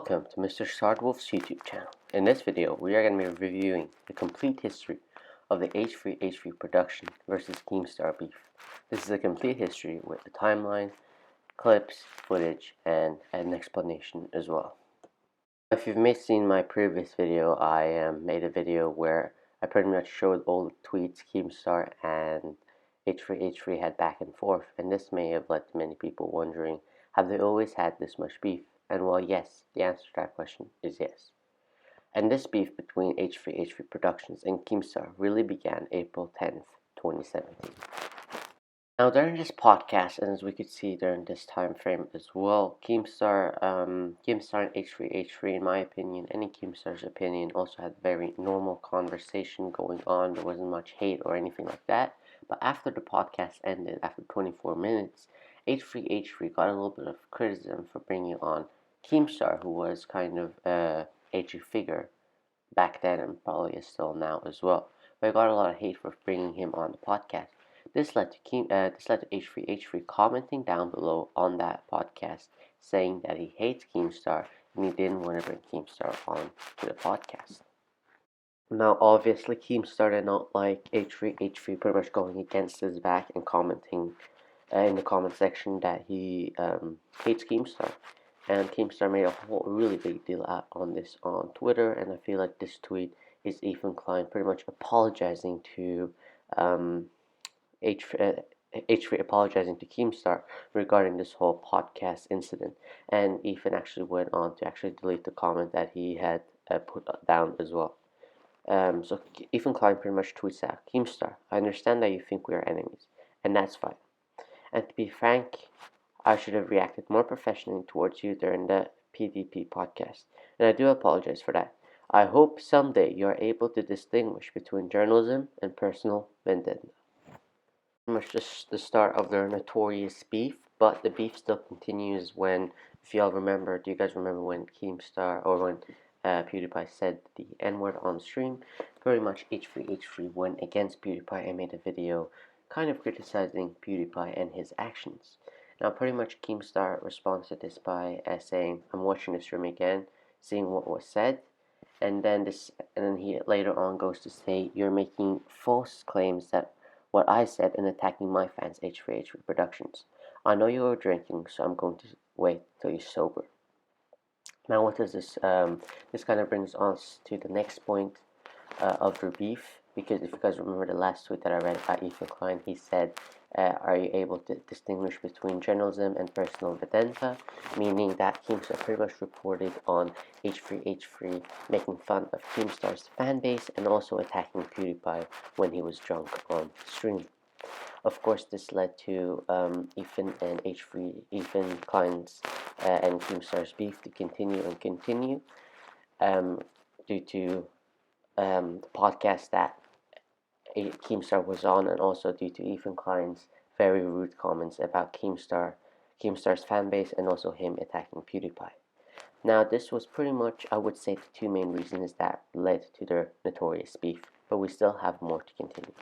Welcome to Mr. Sardwolf's YouTube channel. In this video, we are going to be reviewing the complete history of the H3H3 production versus Keemstar beef. This is a complete history with the timeline, clips, footage, and an explanation as well. If you've seen my previous video, I made a video where I pretty much showed all the tweets Keemstar and H3H3 had back and forth, and this may have led to many people wondering, have they always had this much beef? And well, yes, the answer to that question is yes. And this beef between H3H3 Productions and Keemstar really began April 10th, 2017. Now, during this podcast, and as we could see during this time frame as well, Keemstar and H3H3, in my opinion, and in Keemstar's opinion, also had very normal conversation going on. There wasn't much hate or anything like that. But after the podcast ended, after 24 minutes, H3H3 got a little bit of criticism for bringing on Keemstar, who was kind of a edgy figure back then and probably is still now as well. But I got a lot of hate for bringing him on the podcast. This led to H3H3 commenting down below on that podcast, saying that he hates Keemstar and he didn't want to bring Keemstar on to the podcast. Now, obviously, Keemstar did not like H3H3 pretty much going against his back and commenting in the comment section that he hates Keemstar. And Keemstar made a whole really big deal out on this on Twitter, and I feel like this tweet is Ethan Klein pretty much apologizing to H3 apologizing to Keemstar regarding this whole podcast incident. And Ethan actually went on to actually delete the comment that he had put down as well. So Ethan Klein pretty much tweets out, Keemstar, I understand that you think we are enemies, and that's fine. And to be frank, I should have reacted more professionally towards you during the PDP podcast, and I do apologize for that. I hope someday you are able to distinguish between journalism and personal vendetta. Pretty much just the start of their notorious beef, but the beef still continues when, if y'all remember, do you guys remember when Keemstar, or when PewDiePie said the N-word on stream? Pretty much H3H3 went against PewDiePie and made a video kind of criticizing PewDiePie and his actions. Now, pretty much Keemstar responds to this by saying, "I'm watching the stream again, seeing what was said," and then he later on goes to say, "You're making false claims that what I said and attacking my fans, H3H3 Productions. I know you were drinking, so I'm going to wait till you're sober." Now, what does this? This kind of brings us to the next point of their beef, because if you guys remember the last tweet that I read about Ethan Klein, he said, are you able to distinguish between journalism and personal vendetta? Meaning that Keemstar pretty much reported on H3H3 making fun of Keemstar's fan base and also attacking PewDiePie when he was drunk on stream. Of course, this led to Ethan Klein's and Keemstar's beef to continue due to the podcast that Keemstar was on, and also due to Ethan Klein's very rude comments about Keemstar's fan base, and also him attacking PewDiePie. Now, this was pretty much, I would say, the two main reasons that led to their notorious beef, but we still have more to continue.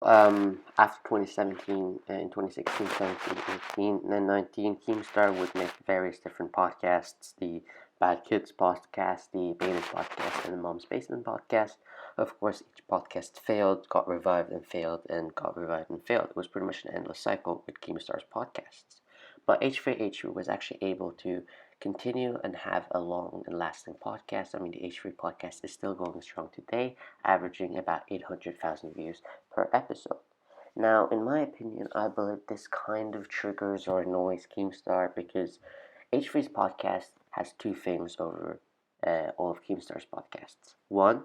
After 2017, in 2016, 17, 18, and then 19, Keemstar would make various different podcasts, the Bad Kids podcast, the Beta podcast, and the Mom's Basement podcast. Of course, each podcast failed, got revived, and failed, and got revived and failed. It was pretty much an endless cycle with Keemstar's podcasts. But H3H3 was actually able to continue and have a long and lasting podcast. I mean, the H3 podcast is still going strong today, averaging about 800,000 views per episode. Now, in my opinion, I believe this kind of triggers or annoys Keemstar, because H3's podcast has two things over all of Keemstar's podcasts. One,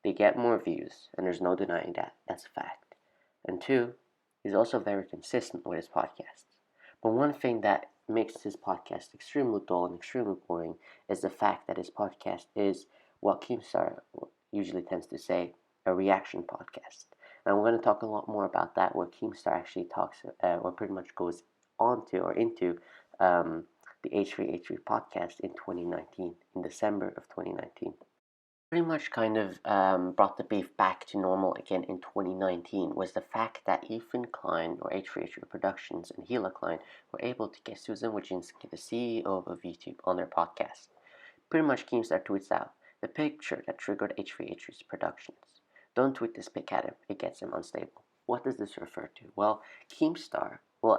they get more views, and there's no denying that. That's a fact. And two, he's also very consistent with his podcasts. But one thing that makes his podcast extremely dull and extremely boring is the fact that his podcast is what Keemstar usually tends to say, a reaction podcast. And we're going to talk a lot more about that, where Keemstar actually talks, or pretty much goes onto or into the H3H3 podcast in 2019, in December of 2019. Pretty much kind of brought the beef back to normal again in 2019 was the fact that Ethan Klein, or H3H3 Productions, and Hila Klein were able to get Susan Wojcicki, the CEO of YouTube, on their podcast. Pretty much Keemstar tweets out, "The picture that triggered H3H3's productions. Don't tweet this pic at him, it gets him unstable." What does this refer to? Well,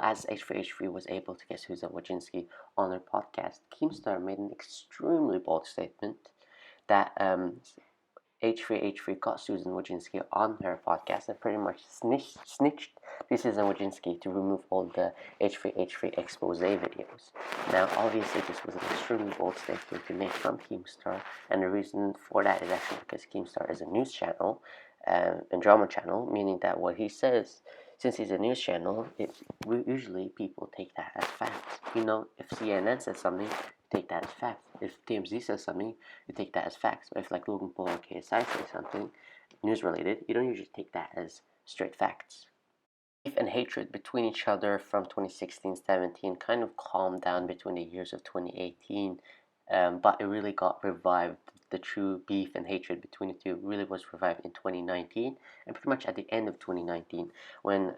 as H3H3 was able to get Susan Wojcicki on their podcast, Keemstar made an extremely bold statement that H3H3 got Susan Wojcicki on her podcast and pretty much snitched to Susan Wojcicki to remove all the H3H3 expose videos. Now, obviously, this was an extremely bold statement to make from Keemstar, and the reason for that is actually because Keemstar is a news channel and drama channel, meaning that what he says, since he's a news channel, usually people take that as facts. If CNN says something, take that as facts. If TMZ says something, you take that as facts. But if like Logan Paul or KSI say something news related, you don't usually take that as straight facts. Beef and hatred between each other from 2016-17 kind of calmed down between the years of 2018, but it really got revived. The true beef and hatred between the two really was revived in 2019, and pretty much at the end of 2019 when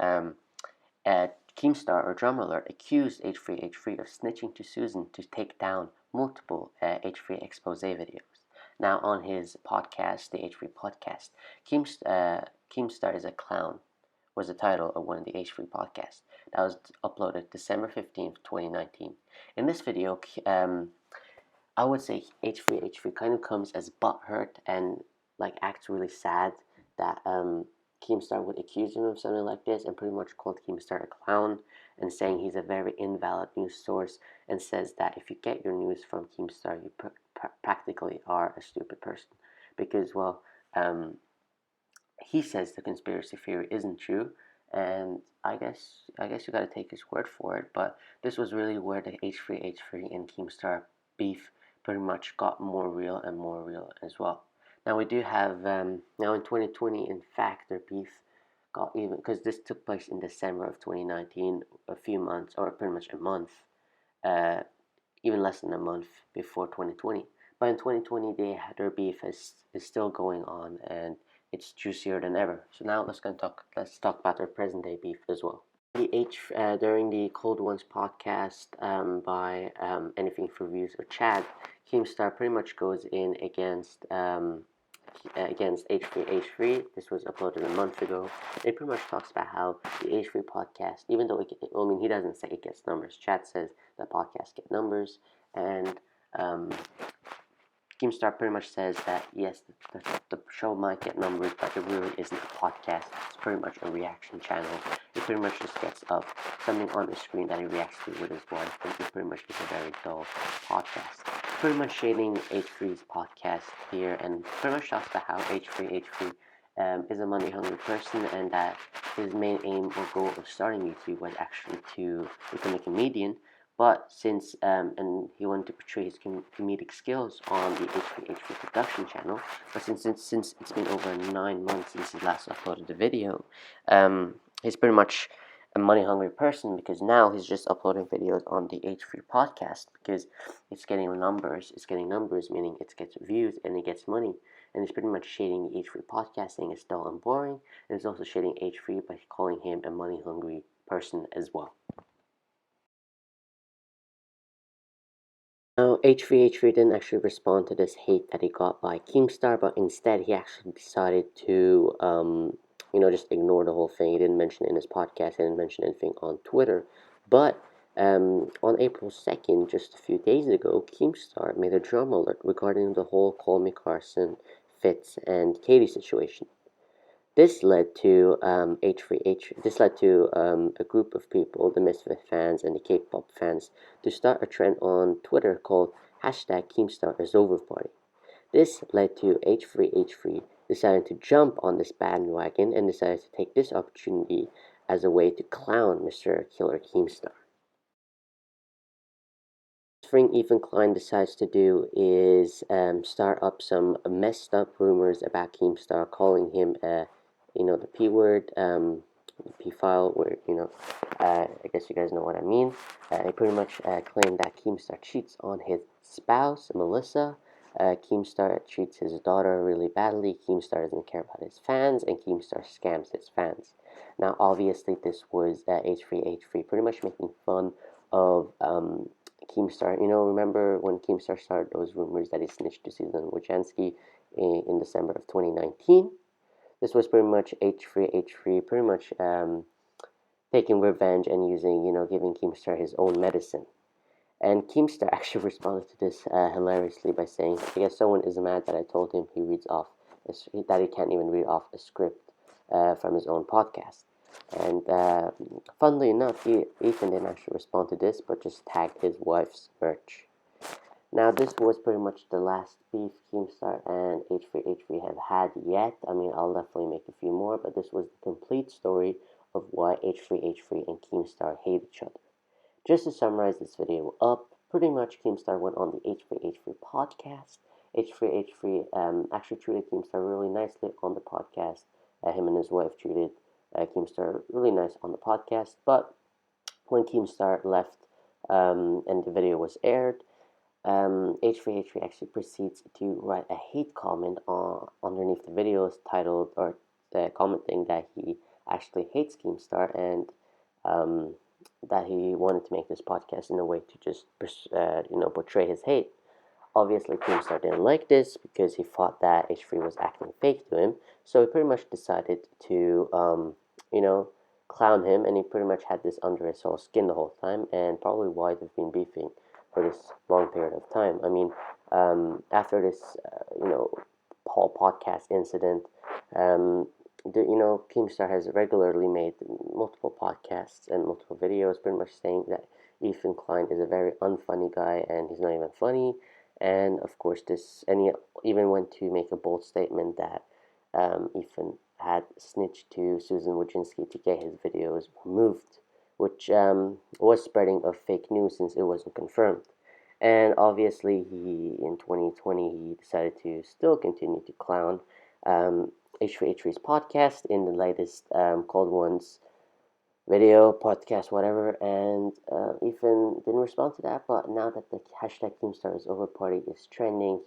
Keemstar or Drum Alert accused H3H3 of snitching to Susan to take down multiple H3 expose videos. Now, on his podcast, the H3 podcast, Keemstar is a Clown was the title of one of the H3 podcasts that was uploaded December 15th, 2019. In this video, I would say H3H3 kind of comes as butthurt and like acts really sad that Keemstar would accuse him of something like this, and pretty much called Keemstar a clown and saying he's a very invalid news source, and says that if you get your news from Keemstar, you practically are a stupid person because, well, he says the conspiracy theory isn't true, and I guess you gotta take his word for it. But this was really where the H3H3 and Keemstar beef pretty much got more real and more real as well. Now we do have now in 2020, in fact, their beef got even because this took place in December of 2019, a few months or pretty much a month, uh, even less than a month before 2020. But in 2020, their beef is still going on and it's juicier than ever. So now let's talk about their present day beef as well. During the Cold Ones podcast by Anything for Views or Chad, Keemstar pretty much goes in against H3H3. This was uploaded a month ago. It pretty much talks about how the H3 podcast, even though he doesn't say it gets numbers. Chad says the podcast get numbers, and Keemstar pretty much says that yes, the show might get numbers, but it really isn't a podcast. It's pretty much a reaction channel. It pretty much just gets up something on the screen that he reacts to with his wife, and it pretty much is a very dull podcast. Pretty much shading H3's podcast here, and pretty much talks about how H3H3 is a money-hungry person, and that his main aim or goal of starting YouTube was actually to become a comedian. But since and he wanted to portray his comedic skills on the H3H3 production channel, but since it's been over 9 months since he last uploaded the video, he's pretty much a money hungry person because now he's just uploading videos on the H3 podcast because it's getting numbers. It's getting numbers, meaning it gets views and it gets money. And he's pretty much shading the H3 podcast, saying it's dull and boring, and it's also shading H3 by calling him a money hungry person as well. Now, H3H3 didn't actually respond to this hate that he got by Keemstar, but instead he actually decided to, just ignore the whole thing. He didn't mention it in his podcast, he didn't mention anything on Twitter. But on April 2nd, just a few days ago, Keemstar made a drum alert regarding the whole Call Me Carson, Fitz, and Katie situation. This led to a group of people, the Misfit fans and the K-pop fans, to start a trend on Twitter called #KeemstarIsOverParty. This led to H3H3 deciding to jump on this bandwagon and decided to take this opportunity as a way to clown Mr. Killer Keemstar. Thing Ethan Klein decides to do is start up some messed up rumors about Keemstar, calling him the P word, the P file, where, I guess you guys know what I mean. He pretty much claimed that Keemstar cheats on his spouse, Melissa, Keemstar treats his daughter really badly. Keemstar doesn't care about his fans, and Keemstar scams his fans. Now, obviously, this was H3H3 pretty much making fun of Keemstar. Remember when Keemstar started those rumors that he snitched to Susan Wojcicki in December of 2019? This was pretty much H3H3 pretty much taking revenge and using, giving Keemstar his own medicine. And Keemstar actually responded to this hilariously by saying, I guess someone is mad that I told him that he can't even read off a script from his own podcast. And funnily enough, Ethan didn't actually respond to this, but just tagged his wife's merch. Now, this was pretty much the last beef Keemstar and H3H3 have had yet. I mean, I'll definitely make a few more, but this was the complete story of why H3H3 and Keemstar hate each other. Just to summarize this video up, pretty much Keemstar went on the H3H3 podcast. H3H3 actually treated Keemstar really nicely on the podcast. Him and his wife treated Keemstar really nice on the podcast. But when Keemstar left and the video was aired, H3H3 actually proceeds to write a hate comment underneath the videos titled or commenting that he actually hates Keemstar and that he wanted to make this podcast in a way to just portray his hate. Obviously, Keemstar didn't like this because he thought that H3 was acting fake to him, so he pretty much decided to clown him, and he pretty much had this under his whole skin the whole time, and probably why they've been beefing for this long period of time. I mean, after this whole podcast incident, Keemstar has regularly made multiple podcasts and multiple videos pretty much saying that Ethan Klein is a very unfunny guy and he's not even funny. And of course, and he even went to make a bold statement that Ethan had snitched to Susan Wojcicki to get his videos removed, which was spreading of fake news since it wasn't confirmed. And obviously, in 2020, he decided to still continue to clown H3H3's podcast in the latest Cold Ones video, podcast, whatever. And Ethan didn't respond to that, but now that the hashtag Keemstar is over party is trending,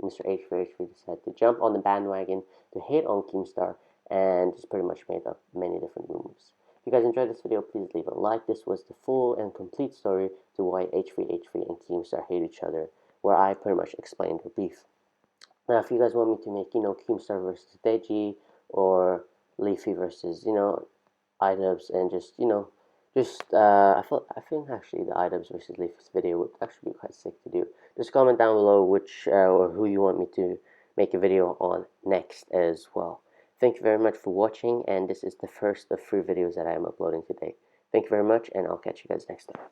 Mr. H3H3 decided to jump on the bandwagon to hate on Keemstar and just pretty much made up many different rumors. If you guys enjoyed this video, please leave a like. This was the full and complete story to why H3H3 and Keemstar hate each other, where I pretty much explained the beef. Now, if you guys want me to make, Keemstar versus Deji or Leafy versus, iDubbbz and I think actually the iDubbbz versus Leafy's video would actually be quite sick to do. Just comment down below which or who you want me to make a video on next as well. Thank you very much for watching, and this is the first of 3 videos that I am uploading today. Thank you very much, and I'll catch you guys next time.